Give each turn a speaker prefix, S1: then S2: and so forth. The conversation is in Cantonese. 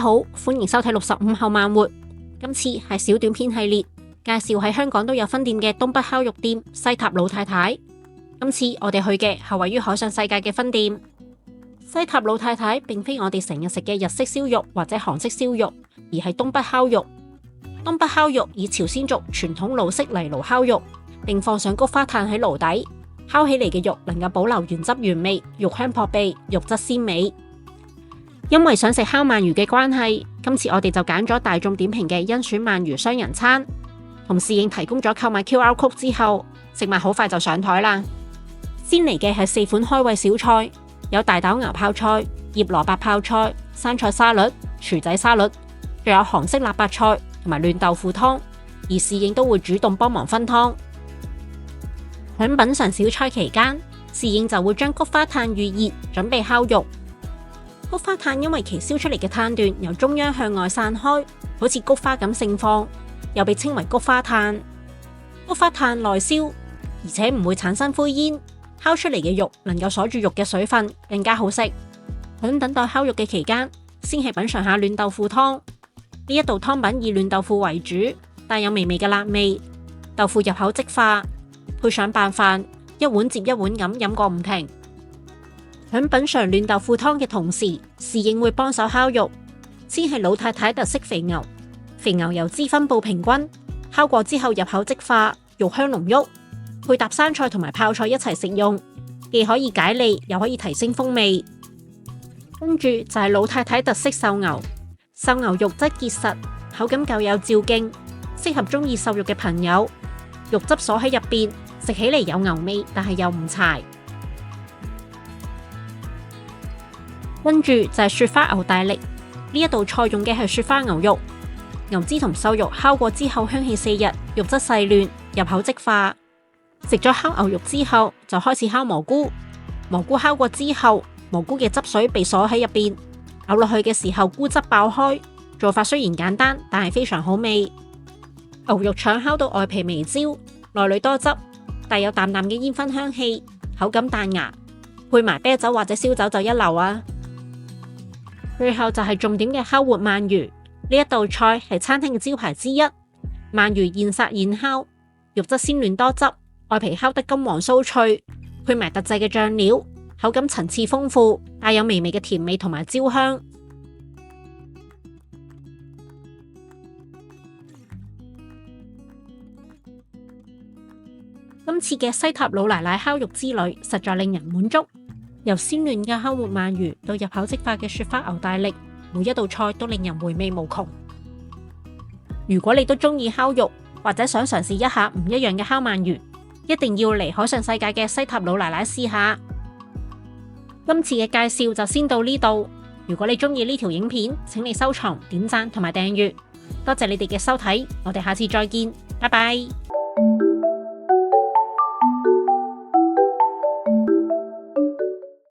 S1: 好，歡迎收睇65後慢活。今次係小短片系列，介紹喺香港都有分店嘅東北烤肉店西塔老太太。今次我哋去嘅係位於海上世界嘅分店。西塔老太太並非我哋成日食嘅日式燒肉或者韓式燒肉，而係東北烤肉。東北烤肉以朝鮮族傳統老式泥爐烤肉，並放上菊花炭喺爐底，烤起嚟嘅肉能夠保留原汁原味，肉香撲鼻，肉質鮮美。因為想食烤鰻魚嘅關係，今次我哋就揀咗大眾點評嘅甄選鰻魚雙人餐。同侍應提供咗購買 QR Code 之後，食物好快就上台啦。先嚟嘅係4款開胃小菜，有大豆芽泡菜、葉蘿蔔泡菜、生菜沙律、廚仔沙律，仲有韓式辣白菜同埋嫩豆腐湯，而侍應都會主動幫忙分湯。響品嘗小菜期間，侍應就會將菊花炭預熱，準備烤肉。菊花炭因為其燒出嚟嘅炭段由中央向外散開，好似菊花咁盛放，又被稱為菊花炭。菊花炭耐燒，而且唔會產生灰煙，烤出嚟嘅肉能夠鎖住肉嘅水分，更加好食。響等待烤肉嘅期間，先係品嘗下嫩豆腐湯。呢一道湯品以嫩豆腐為主，帶有微微嘅辣味，豆腐入口即化，配上白飯，一碗接一碗咁飲個唔停。響品嘗嫩豆腐湯嘅同時，侍應會幫手烤肉。先係老太太特色肥牛，肥牛油脂分布平均，烤過之後入口即化，肉香濃郁，配搭生菜同埋泡菜一齊食用，既可以解膩，又可以提升風味。跟住就係老太太特色瘦牛，瘦牛肉質結實，口感夠有嚼勁，適合中意瘦肉嘅朋友。肉汁鎖喺入邊，食起嚟有牛味，但係又唔柴。跟住就係雪花牛大力，呢一道菜用嘅係雪花牛肉，牛脂同瘦肉烤過之後香氣四溢，肉質細嫩，入口即化。食咗烤牛肉之後，就開始烤蘑菇。蘑菇烤過之後，蘑菇嘅汁水被鎖喺入邊，咬落去嘅時候菇汁爆開。做法雖然簡單，但係非常好味。牛肉腸烤到外皮微焦，內裏多汁，帶有淡淡嘅煙燻香氣，口感彈牙，配埋啤酒或者燒酒就一流啊！最後就係重點嘅烤活鰻魚，呢一道菜係餐廳嘅招牌之一。鰻魚現殺現烤，肉質鮮嫩多汁，外皮烤得金黃酥脆，配埋特製嘅醬料，口感層次豐富，帶有微微嘅甜味同埋焦香。今次嘅西塔老奶奶烤肉之旅實在令人滿足。由鮮嫩嘅烤活鰻魚到入口即化嘅雪花牛大力，每一道菜都令人回味無窮。如果你都中意烤肉，或者想嘗試一下唔一樣嘅烤鰻魚，一定要嚟海上世界嘅西塔老奶奶試下。今次嘅介紹就先到呢度。如果你中意呢條影片，請你收藏、點讚同埋訂閱。多謝你哋嘅收睇，我哋下次再見，拜拜。